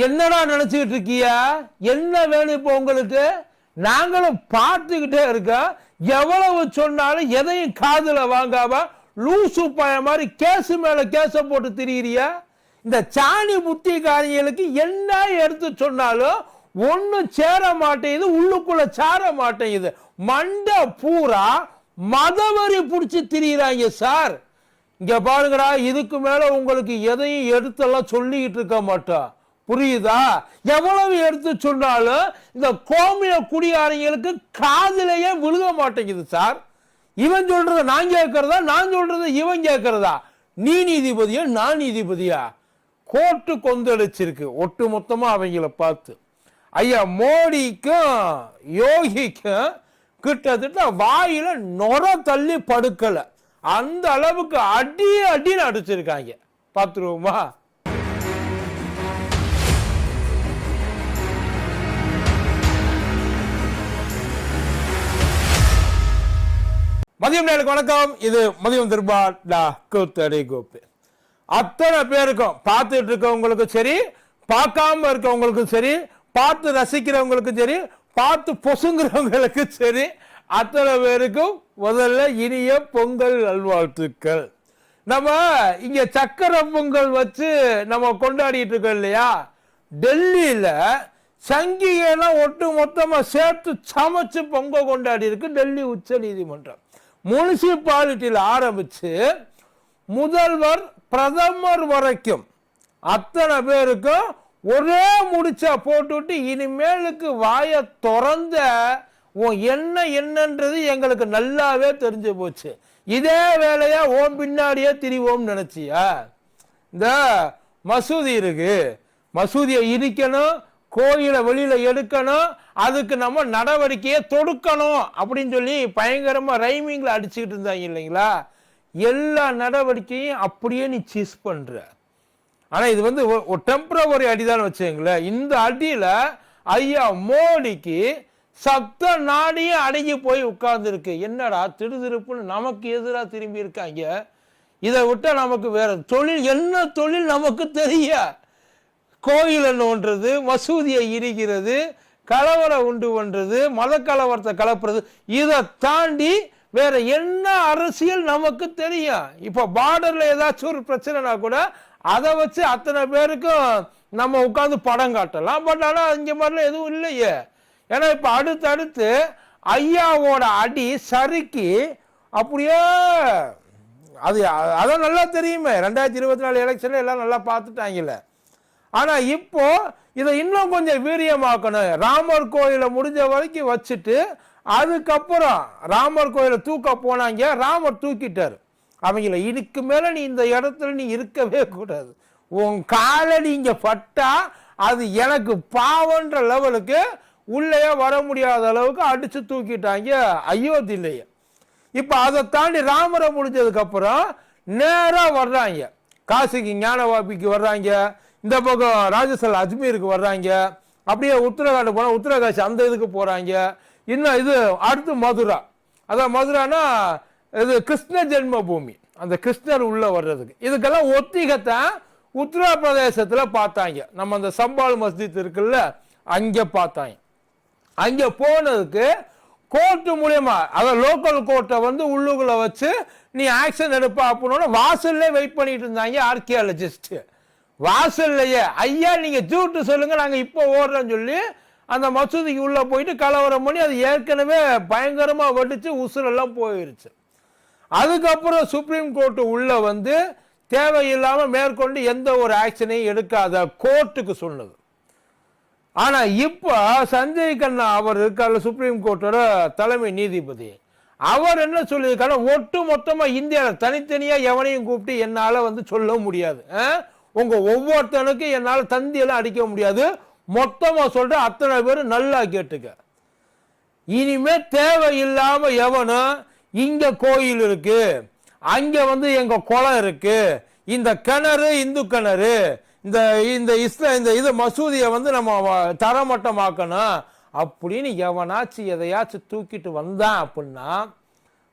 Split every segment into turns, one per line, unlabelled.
என்னடா நினைச்சுக்கிட்டு இருக்கியா? என்ன வேணும் இப்போ உங்களுக்கு? நாங்களும் பார்த்துக்கிட்டே இருக்கோம். எவ்வளவு சொன்னாலும் எதையும் காதுல வாங்காம லூசு பய மாதிரி கேஸ் மேல கேஸ போட்டு திரியிறியா? இந்த சாணி புத்திகாரிகளுக்கு என்ன எடுத்து சொன்னாலும் ஒன்னும் சேர மாட்டேங்குது, உள்ளுக்குள்ள சார மாட்டேங்குது. மண்டை பூரா மதவரி பிடிச்சி திரியிறாங்க சார். இங்க பாருங்கடா, இதுக்கு மேல உங்களுக்கு எதையும் எடுத்தெல்லாம் சொல்லிக்கிட்டு இருக்க மாட்டோம், புரியுதா? எவ்வளவு எடுத்து சொன்னாலும் இந்த கோமிய குடியாரங்களுக்கு காதிலேயே விழுக மாட்டேங்குது சார். இவன் சொல்றத நான் கேட்கறதா, நான் சொல்றத இவன் கேட்கறதா? நீ நீதிபதியா நான் நீதிபதியா? கோர்ட்டு கொந்தளிச்சிருக்கு ஒட்டு மொத்தமா அவங்கள பார்த்து. ஐயா மோடிக்கும் யோகிக்கும் கிட்டத்தட்ட வாயில நொர தள்ளி படுக்கல, அந்த அளவுக்கு அடி அடின்னு அடிச்சிருக்காங்க. பார்த்துருவோமா? மதியம் நேருக்கு வணக்கம். இது மதியம் திரும்பா கூத்தடி கோப்பு. அத்தனை பேருக்கும், பார்த்துட்டு இருக்கவங்களுக்கும் சரி, பார்க்காம இருக்கவங்களுக்கும் சரி, பார்த்து ரசிக்கிறவங்களுக்கும் சரி, பார்த்து பொசுங்கிறவங்களுக்கு சரி, அத்தனை பேருக்கும் முதல்ல இனிய பொங்கல் நல்வாழ்த்துக்கள். நம்ம இங்க சக்கரை பொங்கல் வச்சு நம்ம கொண்டாடிட்டு இருக்கோம் இல்லையா? டெல்லியில சங்கிகெல்லாம் ஒட்டு மொத்தமா சேர்த்து சமைச்சு பொங்கல் கொண்டாடி இருக்கு டெல்லி உச்ச நீதிமன்றம். முனிசிபாலிட்டியில் ஆரம்பிச்சு முதல்வர் பிரதமர் வரைக்கும் அத்தனை பேருக்கும் ஒரே முடிச்சா போட்டுவிட்டு, இனிமேலுக்கு வாயை திறந்த என்ன என்னன்றது எங்களுக்கு நல்லாவே தெரிஞ்சு போச்சு, இதே வேலையா ஓம் பின்னாடியே திரிவோம் நினைச்சியா? இந்த மசூதி இருக்கு, மசூதியை இடிக்கணும், கோயிலை வெளியில எடுக்கணும், அதுக்கு நம்ம நடவடிக்கையை தொடுக்கணும் அப்படின்னு சொல்லி பயங்கரமா ரைமிங்ல அடிச்சுக்கிட்டு இருந்தாங்க இல்லைங்களா? எல்லா நடவடிக்கையும் அப்படியே நீ சீஸ் பண்ற. ஆனா இது வந்து ஒரு டெம்பரவரி அடிதான் வச்சுங்களேன். இந்த அடியில ஐயா மோடிக்கு சப்த நாடியும் அடங்கி போய் உட்கார்ந்து இருக்கு. என்னடா திடுதிருப்புன்னு நமக்கு எதிராக திரும்பி இருக்காங்க. இதை விட்டா நமக்கு வேற தொழில் என்ன தொழில் நமக்கு தெரிய? கோயில் நோன்றது, மசூதியை இடிக்கிறது, கலவரம் உண்டு பண்றது, மத கலவரத்தை கலப்புறது, இதை தாண்டி வேற என்ன அரசியல் நமக்கு தெரியும்? இப்ப பார்டர்ல ஏதாச்சும் ஒரு பிரச்சனைனா கூட அதை வச்சு அத்தனை பேருக்கும் நம்ம உட்கார்ந்து படம் காட்டலாம். பட் ஆனா இங்க மாதிரிலாம் எதுவும் இல்லையே. ஏன்னா இப்ப அடுத்தடுத்து ஐயாவோட அடி சறுக்கி அப்படியே அது அதான் நல்லா தெரியுமே, 2024 எலெக்ஷன்ல எல்லாம் நல்லா பார்த்துட்டாங்கல்ல. ஆனா இப்போ இதை இன்னும் கொஞ்சம் வீரியமாக்கணும். ராமர் கோயிலை முடிஞ்ச வரைக்கும் வச்சுட்டு அதுக்கப்புறம் ராமர் கோயிலை தூக்க போனாங்க, ராமர் தூக்கிட்டாரு அவங்கள. இதுக்கு மேல நீ இந்த இடத்துல நீ இருக்கவே கூடாது, உன் காலடி இங்க பட்டா அது எனக்கு பாவன்ற லெவலுக்கு உள்ளே வர முடியாத அளவுக்கு அடிச்சு தூக்கிட்டாங்க அயோத்தியிலேயே. இப்ப அதை தாண்டி ராமரை முடிஞ்சதுக்கு அப்புறம் நேரா வர்றாங்க காசிக்கு, ஞானவாபிக்கு வர்றாங்க, இந்த பக்கம் ராஜஸ்தான் அஜ்மீருக்கு வர்றாங்க, அப்படியே உத்தரகாண்ட் போனா உத்தரகாசி அந்த இதுக்கு போறாங்க. இன்னும் இது அடுத்து மதுரா, அதான் மதுரானா இது கிருஷ்ண ஜென்ம பூமி, அந்த கிருஷ்ணர் உள்ள வர்றதுக்கு. இதுக்கெல்லாம் ஒத்திகத்தான் உத்தரப்பிரதேசத்துல பார்த்தாங்க. நம்ம அந்த சம்பால் மஸ்ஜித் இருக்குல்ல, அங்க பார்த்தாங்க. அங்க போனதுக்கு கோர்ட்டு மூலியமா, அதாவது லோக்கல் கோர்ட்டை வந்து உள்ளுக்குள்ள வச்சு நீ ஆக்ஷன் எடுப்பா அப்படின்னு வாசல்ல வெயிட் பண்ணிட்டு இருந்தாங்க ஆர்கியாலஜிஸ்ட். வாசல்லையே ஐயா நீங்க ஜூட்டு சொல்லுங்க, நாங்க இப்போ ஓடுறோம்னு சொல்லி அந்த மசூதிக்கு உள்ள போயிட்டு கலவரம் பண்ணி அது ஏற்கனவே பயங்கரமா வெடிச்சு உசுரெல்லாம் போயிருச்சு. அதுக்கப்புறம் சுப்ரீம் கோர்ட்டு உள்ள வந்து தேவையில்லாம மேற்கொண்டு எந்த ஒரு ஆக்ஷனையும் எடுக்காத கோர்ட்டுக்கு சொன்னது. ஆனா இப்ப சஞ்சய் கண்ணா அவர் இருக்காரு, சுப்ரீம் கோர்ட்டோட தலைமை நீதிபதி, அவர் என்ன சொல்லியிருக்காரு, ஒட்டு மொத்தமா இந்தியாவில் தனித்தனியா எவனையும் கூப்பிட்டு என்னால வந்து சொல்ல முடியாது, உங்க ஒவ்வொருத்தனுக்கும் என்னால தந்தியெல்லாம் அடிக்க முடியாது, மொத்தமா சொல்ற அத்தனை பேரும் நல்லா கேட்டுக்க. இனிமே தேவையில்லாம எவனும் இங்க கோயில் இருக்கு, அங்க வந்து எங்க குளம் இருக்கு, இந்த கிணறு இந்து கிணறு, இந்த இந்த இந்த இது மசூதியை வந்து நம்ம தரமட்டமாக்கணும் அப்படின்னு எவனாச்சும் எதையாச்சும் தூக்கிட்டு வந்தான் அப்படின்னா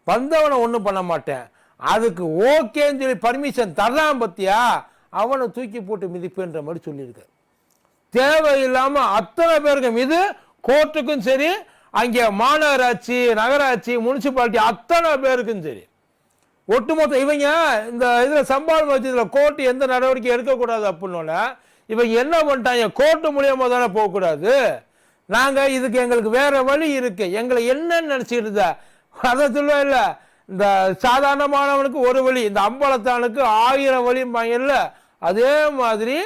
வந்தவனை ஒன்றும் பண்ண மாட்டேன், அதுக்கு ஓகேன்னு சொல்லி பர்மிஷன் தர்றான் பத்தியா, அவனை தூக்கி போட்டு மிதிப்புன்ற மாதிரி சொல்லியிருக்காரு. தேவையில்லாம அத்தனை பேருக்கும், இது கோர்ட்டுக்கும் சரி, அங்கே மாநகராட்சி, நகராட்சி, முனிசிபாலிட்டி அத்தனை பேருக்கும் சரி, ஒட்டுமொத்த இவங்க இந்த இதில் சம்பாளம் வச்சதுல கோர்ட்டு எந்த நடவடிக்கை எடுக்கக்கூடாது அப்படின்னோட இவங்க என்ன பண்ணிட்டாங்க, கோர்ட்டு மூலியமா தானே போகக்கூடாது, நாங்கள் இதுக்கு எங்களுக்கு வேற வழி இருக்கு, எங்களை என்னன்னு நினச்சிக்கிட்டு இருந்தா அதை சொல்ல இல்லை, இந்த சாதாரணமானவனுக்கு ஒரு வழி, இந்த அம்பலத்தானுக்கு 1000 வழிம்பாங்க இல்லை, அதே மாதிரி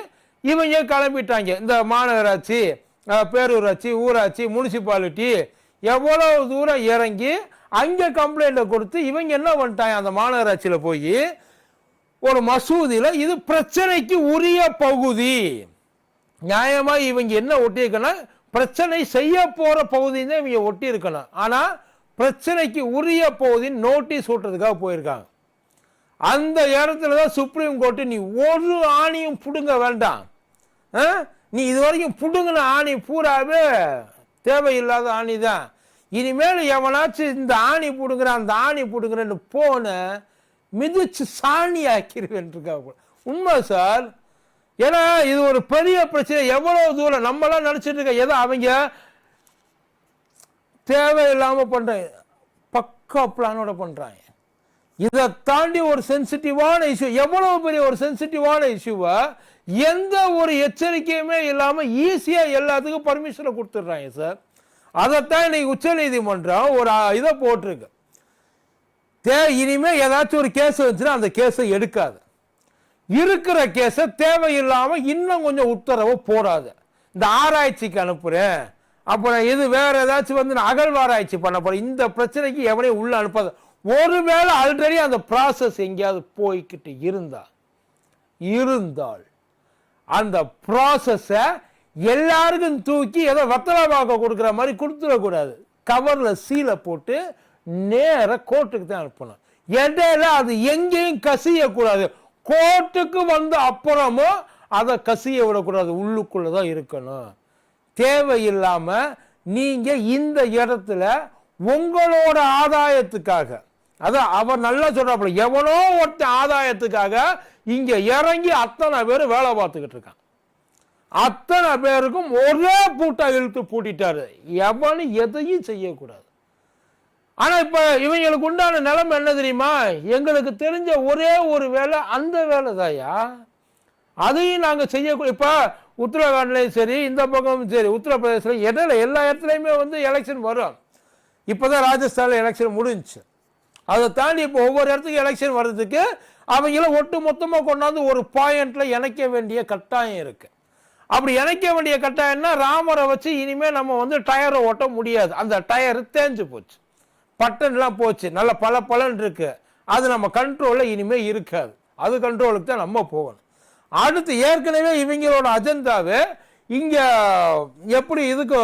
இவங்க கிளம்பிட்டாங்க. இந்த மாநகராட்சி, பேரூராட்சி, ஊராட்சி, முனிசிபாலிட்டி எவ்வளவு தூரம் இறங்கி அங்கே கம்ப்ளைண்ட்டை கொடுத்து இவங்க என்ன பண்ணிட்டாங்க, அந்த மாநகராட்சியில் போய் ஒரு மசூதியில் இது பிரச்சனைக்கு உரிய பகுதி, நியாயமாக இவங்க என்ன ஒட்டியிருக்கணும், பிரச்சனை செய்ய போகிற பகுதின்னு தான் இவங்க ஒட்டி இருக்கணும். ஆனால் பிரச்சனைக்கு உரிய பகுதின்னு நோட்டீஸ் ஓட்டுறதுக்காக போயிருக்காங்க. அந்த இடத்துல தான் சுப்ரீம் கோர்ட்டு நீ ஒரு ஆணியும் பிடுங்க வேண்டாம், நீ இது வரைக்கும் பிடுங்கின ஆணி பூராவே தேவையில்லாத ஆணி தான், இனிமேல் எவனாச்சும் இந்த ஆணி பிடுங்குற அந்த ஆணி பிடுங்குறன்னு போன மிதிச்சு சாணி ஆக்கிடுவேன் இருக்கா. உண்மை சார், ஏன்னா இது ஒரு பெரிய பிரச்சனை. எவ்வளவு தூரம் நம்மளாம் நினைச்சிட்டு இருக்க, ஏதோ அவங்க தேவையில்லாம பண்றாங்க, பக்கா பிளானோட பண்றாங்க. இதை தாண்டி ஒரு சென்சிட்டிவான இஷ்யூ, எவ்வளவு பெரிய ஒரு சென்சிட்டிவான இஷ்யூவை எந்த ஒரு எச்சரிக்கையுமே இல்லாம ஈஸியா எல்லாத்துக்கும் பர்மிஷனை கொடுத்துடுறாங்க சார். அதைத்தான் இன்னைக்கு உச்ச நீதிமன்றம் ஒரு இதை போட்டிருக்கு, இனிமே ஏதாச்சும் ஒரு கேஸ் வந்துச்சுன்னா அந்த கேஸை எடுக்காது, இருக்கிற கேஸை தேவையில்லாம இன்னும் கொஞ்சம் உத்தரவு போடாது, இந்த ஆராய்ச்சிக்கு அனுப்புறேன், அப்புறம் இது வேற ஏதாச்சும் வந்து அகழ்வாராய்ச்சி பண்ண போறேன், இந்த பிரச்சனைக்கு எவனையும் உள்ள அனுப்பாது. ஒருவேளை ஆல்ரெடி அந்த ப்ராசஸ் எங்கேயாவது போய்கிட்டு இருந்தால் அந்த ப்ராசஸை எல்லாருக்கும் தூக்கி ஏதோ வத்தலாவாக்க கொடுக்குற மாதிரி கொடுத்துடக்கூடாது, கவர்ல சீலை போட்டு நேர கோர்ட்டுக்கு தான் அனுப்பணும். இடையில அது எங்கேயும் கசியக்கூடாது, கோர்ட்டுக்கு வந்து அப்புறமும் அதை கசிய விடக்கூடாது, உள்ளுக்குள்ளதான் இருக்கணும். தேவையில்லாம நீங்க இந்த இடத்துல உங்களோட ஆதாயத்துக்காக, அதான் அவர் நல்லா சொல்றாப்புல, எவனோ ஒருத்த ஆதாயத்துக்காக இங்க இறங்கி அத்தனை பேர் வேலை பார்த்துக்கிட்டு இருக்கான், அத்தனை பேருக்கும் ஒரே பூட்டா இழுத்து பூட்டிட்டாரு, எவனும் எதையும் செய்யக்கூடாது. ஆனா இப்ப இவங்களுக்கு உண்டான நிலைமை என்ன தெரியுமா, எங்களுக்கு தெரிஞ்ச ஒரே ஒரு வேலை அந்த வேலை தாயா, அதையும் நாங்க செய்யக்கூடாது. இப்ப உத்தரகாண்ட்லயும் சரி, இந்த பக்கமும் சரி, உத்தரப்பிரதேசம் இடையில எல்லா இடத்துலையுமே வந்து எலெக்ஷன் வரும். இப்பதான் ராஜஸ்தான்ல எலெக்ஷன் முடிஞ்சுச்சு, அதை தாண்டி இப்போ ஒவ்வொரு இடத்துக்கு எலெக்ஷன் வர்றதுக்கு அவங்களும் ஒட்டு மொத்தமா கொண்டாந்து ஒரு பாயிண்ட்ல இணைக்க வேண்டிய கட்டாயம் இருக்கு. அப்படி இணைக்க வேண்டிய கட்டாயம்னா ராமரை வச்சு இனிமே நம்ம வந்து டயரை ஓட்ட முடியாது, அந்த டயர் தேஞ்சு போச்சு, பட்டன்லாம் போச்சு, நல்ல பல இருக்கு, அது நம்ம கண்ட்ரோல்ல இனிமே இருக்காது, அது கண்ட்ரோலுக்கு தான் நம்ம போகணும். அடுத்து ஏற்கனவே இவங்களோட அஜெண்டாவே இங்க எப்படி இதுக்கு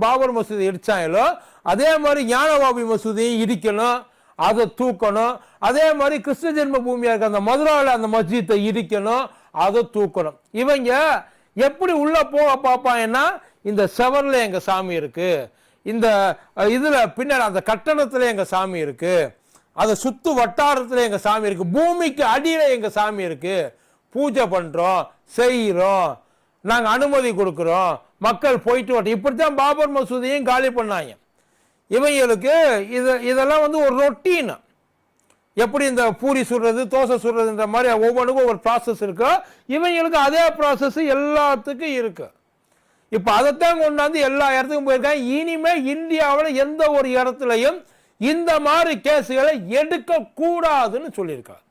பாபர் மசூதி இடிச்சாங்களோ அதே மாதிரி ஞானவாபி மசூதியும் இடிக்கணும், அதை தூக்கணும். அதே மாதிரி கிருஷ்ண ஜென்ம பூமியா இருக்க அந்த மதுராவில் அந்த மஸ்ஜித்தை இடிக்கணும், அதை தூக்கணும். இவங்க எப்படி உள்ள போக பார்ப்பாங்கன்னா, இந்த செவர்ல எங்க சாமி இருக்கு, இந்த இதுல பின்னாடி அந்த கட்டணத்துல எங்க சாமி இருக்கு, அதை சுத்து வட்டாரத்துல எங்க சாமி இருக்கு, பூமிக்கு அடியில எங்க சாமி இருக்கு, பூஜை பண்றோம், செய்யறோம், நாங்க அனுமதி கொடுக்கிறோம், மக்கள் போயிட்டு வரட்டும். இப்படித்தான் பாபர் மசூதியும் காலி பண்ணாங்க. இவங்களுக்கு இதெல்லாம் வந்து ஒரு ரொட்டீன், எப்படி இந்த பூரி சுடுறது, தோசை சுடுறதுன்ற மாதிரி ஒவ்வொன்றுக்கும் ஒரு ப்ராசஸ் இருக்கு, இவங்களுக்கு அதே ப்ராசஸ் எல்லாத்துக்கும் இருக்கு. இப்ப அதைத்தான் கொண்டாந்து எல்லா இடத்துக்கும் போயிருக்காங்க. இனிமே இந்தியாவில் எந்த ஒரு இடத்துலையும் இந்த மாதிரி கேஸுகளை எடுக்க கூடாதுன்னு சொல்லியிருக்காங்க.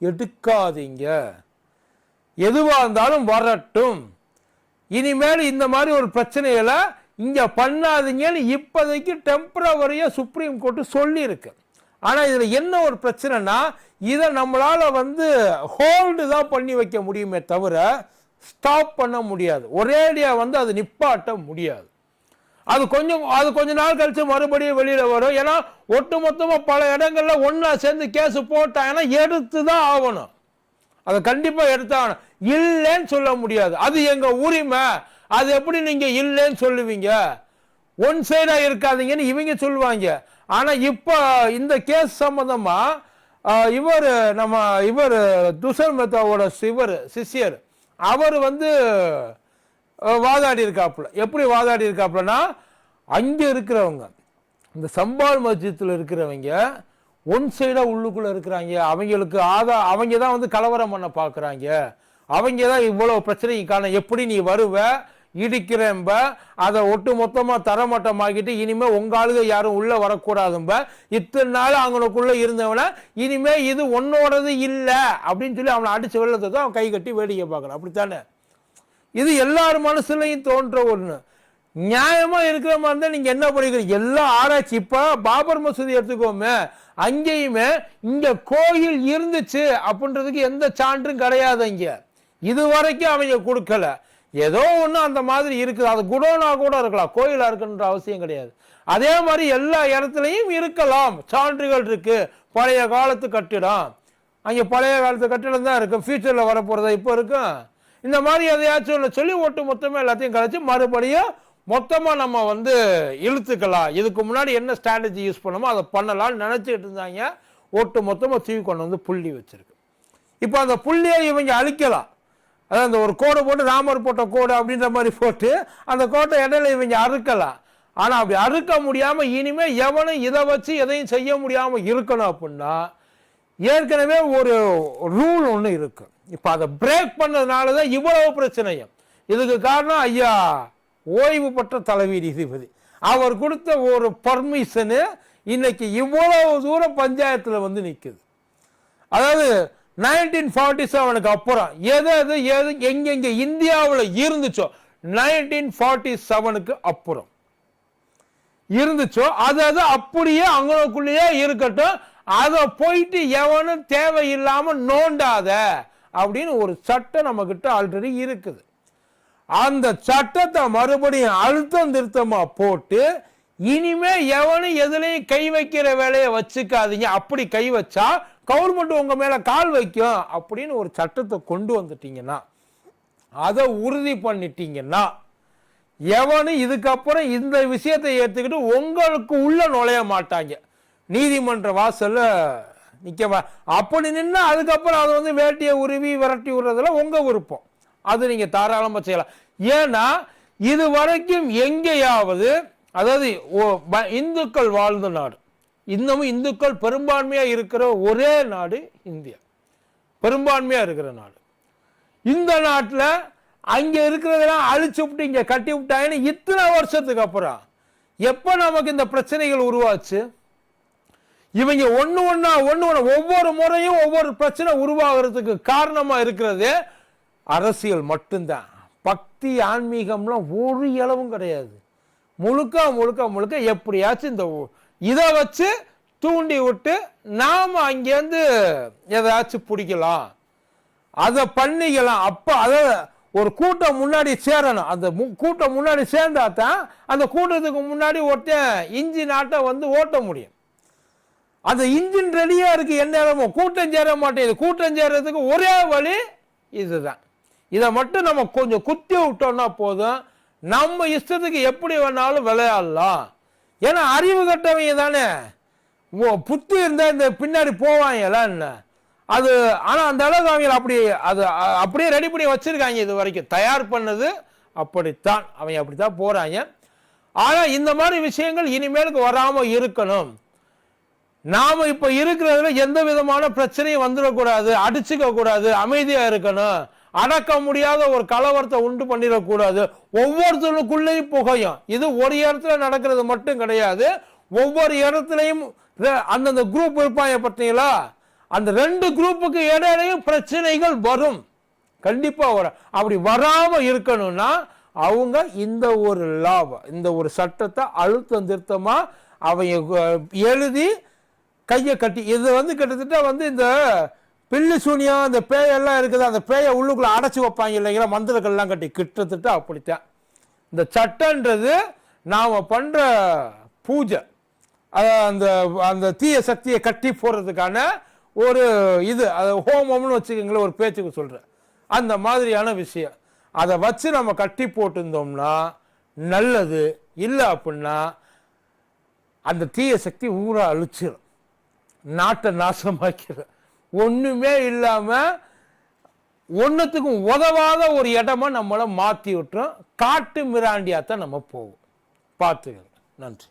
எடுக்காதீங்க, எதுவா இருந்தாலும் வரட்டும், இனிமேல் இந்த மாதிரி ஒரு பிரச்சனைகளை இங்க பண்ணாதீங்கன்னு இப்போதைக்கு டெம்பரவரியா சுப்ரீம் கோர்ட்டு சொல்லி இருக்கு. ஆனா இதுல என்ன ஒரு பிரச்சனைனா, இதை நம்மளால வந்து ஹோல்டு தான் பண்ணி வைக்க முடியுமே தவிர ஸ்டாப் பண்ண முடியாது, ஒரேடியா வந்து அது நிப்பாட்ட முடியாது. அது கொஞ்ச நாள் கழிச்சு மறுபடியும் வெளியில வரும். ஏன்னா ஒட்டுமொத்தமா பல இடங்கள்ல ஒன்னா சேர்ந்து கேஸ் போட்டாங்கன்னா எடுத்துதான் ஆகணும், அதை கண்டிப்பா எடுத்தாகணும், இல்லைன்னு சொல்ல முடியாது. அது எங்க உரிமை, அது எப்படி நீங்க இல்லைன்னு சொல்லுவீங்க, ஒன் சைடா இருக்காதீங்கன்னு இவங்க சொல்லுவாங்க. ஆனா இப்ப இந்த கேஸ் சம்பந்தமா இவர் துஷர் மேத்தாவோட சிஷ்யர் அவர் வந்து வாதாடி இருக்காப்புல. எப்படி வாதாடி இருக்காப்புலன்னா, அங்கே இருக்கிறவங்க இந்த சம்பால் மஸ்ஜித்தில் இருக்கிறவங்க ஒன் சைடாக உள்ளுக்குள்ளே இருக்கிறாங்க, அவங்களுக்கு அவங்க தான் வந்து கலவரம் பண்ண பார்க்குறாங்க, அவங்க தான் இவ்வளோ பிரச்சனைக்கான எப்படி நீ வருவ இடிக்கிறேன்ப, அதை ஒட்டு மொத்தமாக தரமட்டமாக்கிட்டு இனிமே உங்க ஆளுக யாரும் உள்ள வரக்கூடாதும்ப, இத்தனை நாள் அவங்களுக்குள்ள இருந்தவன இனிமே இது உன்னோடது இல்லை அப்படின்னு சொல்லி அவனை அடிச்சு வெள்ளத்தை அவன் கை கட்டி வேடிக்கை பார்க்கறான். அப்படித்தானே? இது எல்லார் மனசுலையும் தோன்ற ஒண்ணு. நியாயமா இருக்கிற மாதிரி தான் நீங்க என்ன பண்ணிக்கிறீங்க? எல்லா ஆராய்ச்சி இப்ப பாபர் மசூதி எடுத்துக்கோமே, அங்கேயுமே இங்க கோயில் இருந்துச்சு அப்படின்றதுக்கு எந்த சான்றும் கிடையாது. இங்க இது வரைக்கும் அவங்க கொடுக்கல. ஏதோ ஒண்ணு அந்த மாதிரி இருக்குது, அது குடோனா கூட இருக்கலாம், கோயிலா இருக்குன்ற அவசியம் கிடையாது. அதே மாதிரி எல்லா இடத்துலையும் இருக்கலாம், சான்றுகள் இருக்கு. பழைய காலத்து கட்டிடம், அங்கே பழைய காலத்து கட்டிடம் தான் இருக்கும், ஃபியூச்சர்ல வரப்போறதா இப்போ இருக்கும். இந்த மாதிரி எதையாச்சும் சொல்லி ஒட்டு மொத்தமா எல்லாத்தையும் கழிச்சு மறுபடியும் மொத்தமா நம்ம வந்து இழுத்துக்கலாம். இதுக்கு முன்னாடி என்ன ஸ்ட்ராட்டஜி யூஸ் பண்ணமோ அதை பண்ணலாம்னு நினைச்சிட்டு இருந்தாங்க. ஒட்டு மொத்தமா தூக்கி கொண்டு வந்து புள்ளி வச்சிருக்கு. இப்போ அந்த புள்ளியை இவங்க அழிக்கலாம். அதாவது அந்த ஒரு கோடு போட்டு ராமர் போட்ட கோடு அப்படின்ற மாதிரி போட்டு அந்த கோட்டை இடையில இவங்க அறுக்கலாம். ஆனா அப்படி அறுக்க முடியாம இனிமே எவனும் இதை வச்சு எதையும் செய்ய முடியாம இருக்கணும் அப்படின்னா ஏற்கனவே ஒரு ரூல் ஒன்று இருக்கு. இப்ப அதை பிரேக் பண்ணதுனாலதான் இவ்வளவு பிரச்சனையும். இதுக்கு காரணம் ஐயா ஓய்வு பெற்ற தலைவி நீதிபதி அவர் கொடுத்த ஒரு பர்மிஷனு இன்னைக்கு இவ்வளவு தூரம் பஞ்சாயத்துல வந்து நிக்குது. அதாவது 1947க்கு அப்புறம் எது எங்கெங்க இந்தியாவில் இருந்துச்சோ 1947க்கு அப்புறம் இருந்துச்சோ அது அப்படியே அவங்களுக்குள்ளேயே இருக்கட்டும், அதை போயிட்டு எவனும் தேவையில்லாம நோண்டாத அப்படின்னு ஒரு சட்டம் நம்ம கிட்ட ஆல்ரெடி இருக்குது. அந்த சட்டத்தை மறுபடியும் அழுத்தம் திருத்தமா போட்டு இனிமே எவனும் எதுலையும் கை வைக்கிற வேலையை வச்சுக்காதீங்க, அப்படி கை வச்சா கவர்மெண்ட் உங்க மேல கால் வைக்கும் அப்படின்னு ஒரு சட்டத்தை கொண்டு வந்துட்டீங்கன்னா, அதை உறுதி பண்ணிட்டீங்கன்னா எவனும் இதுக்கப்புறம் இந்த விஷயத்தை ஏற்றுக்கிட்டு உங்களுக்கு உள்ள நுழைய மாட்டாங்க. நீதிமன்ற வாசல்ல நிற்க அப்படி நின்னா அதுக்கப்புறம் அது வந்து வேட்டியை உருவி விரட்டி விடுறதுல உங்க விருப்பம், அது நீங்க தாராளமா செய்யலாம். ஏன்னா இது வரைக்கும் எங்கேயாவது, அதாவது இந்துக்கள் வாழ்ந்த நாடு, இன்னமும் இந்துக்கள் பெரும்பான்மையா இருக்கிற ஒரே நாடு இந்தியா, பெரும்பான்மையா இருக்கிற நாடு. இந்த நாட்டில் அங்க இருக்கிறதெல்லாம் அழிச்சு விட்டு இங்க கட்டி விட்டாங்கன்னு இத்தனை வருஷத்துக்கு அப்புறம் எப்ப நமக்கு இந்த பிரச்சனைகள் உருவாச்சு? இவங்க ஒண்ணு ஒவ்வொரு முறையும் ஒவ்வொரு பிரச்சனை உருவாகிறதுக்கு காரணமா இருக்கிறது அரசியல் மட்டும்தான். பக்தி ஆன்மீகம்லாம் ஒரு அளவும் கிடையாது. முழுக்க முழுக்க முழுக்க எப்படியாச்சும் இந்த இதை வச்சு தூண்டி விட்டு நாம அங்கேருந்து எதாச்சும் பிடிக்கலாம், அதை பண்ணிக்கலாம். அப்ப அத ஒரு கூட்டம் முன்னாடி சேரணும். அந்த கூட்டம் முன்னாடி சேர்ந்தா தான் அந்த கூட்டத்துக்கு முன்னாடி ஒருத்தன் இன்ஜின் ஆட்ட வந்து ஓட்ட முடியும். அந்த இன்ஜின் ரெடியா இருக்கு, என்ன கூட்டம் சேர மாட்டேங்குது. கூட்டம் சேர்றதுக்கு ஒரே வழி இதுதான். இதை மட்டும் நம்ம கொஞ்சம் குத்தி விட்டோம்னா போதும், நம்ம இஷ்டத்துக்கு எப்படி வேணாலும் விளையாடலாம். ஏன்னா அறிவு கட்டவங்க தானே, புத்தி இருந்தா இந்த பின்னாடி போவாங்கல்ல என்ன அது. ஆனா அந்த அளவுக்கு அவங்க அப்படி அது அப்படியே ரெடி பண்ணி வச்சிருக்காங்க. இது வரைக்கும் தயார் பண்ணது அப்படித்தான், அவங்க அப்படித்தான் போறாங்க. ஆனா இந்த மாதிரி விஷயங்கள் இனிமேலுக்கு வராம இருக்கணும். நாம இப்ப இருக்கிறதுல எந்த விதமான பிரச்சனையும் வந்துடக்கூடாது, அடிச்சுக்க கூடாது, அமைதியா இருக்கணும். அடக்க முடியாத ஒரு கலவரத்தை உண்டு பண்ணிடக்கூடாது. ஒவ்வொருத்தருக்குள்ளேயும் புகையும். இது ஒரு இடத்துல நடக்கிறது மட்டும் கிடையாது, ஒவ்வொரு இடத்துலையும் அந்தந்த குரூப் இருப்பாங்க பார்த்தீங்களா, அந்த ரெண்டு குரூப்புக்கு இடையிலையும் பிரச்சனைகள் வரும், கண்டிப்பா வரும். அப்படி வராம இருக்கணும்னா அவங்க இந்த ஒரு இந்த ஒரு சட்டத்தை அழுத்தம் திருத்தமா அவங்க எழுதி கையை கட்டி, இது வந்து கிட்டத்தட்ட வந்து இந்த பில்லு சூனியம் அந்த பேயெல்லாம் இருக்குது, அந்த பேயை உள்ளுக்குள்ள அடைச்சி வைப்பாங்க இல்லைங்களா, மந்திரங்கள்லாம் கட்டி, கிட்டத்தட்ட அப்படித்தான் இந்த சட்டன்றது நாம பண்ற பூஜை, அந்த அந்த தீய சக்தியை கட்டி போடுறதுக்கான ஒரு இது, அது ஹோமம்னு வச்சுக்கோங்களேன், ஒரு பேச்சுக்கு சொல்றேன், அந்த மாதிரியான விஷயம். அதை வச்சு நம்ம கட்டி போட்டிருந்தோம்னா நல்லது. இல்லை அப்படின்னா அந்த தீய சக்தி ஊரா அழிச்சிடும், நாட்டை நாசமாக்கிடும். ஒண்ணுமே இல்லாம ஒன்றுத்துக்கும் உதவாத ஒரு இடமா நம்மளை மாற்றி விட்டுரும். காட்டு மிராண்டியாத்தான் நம்ம போவோம். பார்த்துக்கங்க. நன்றி.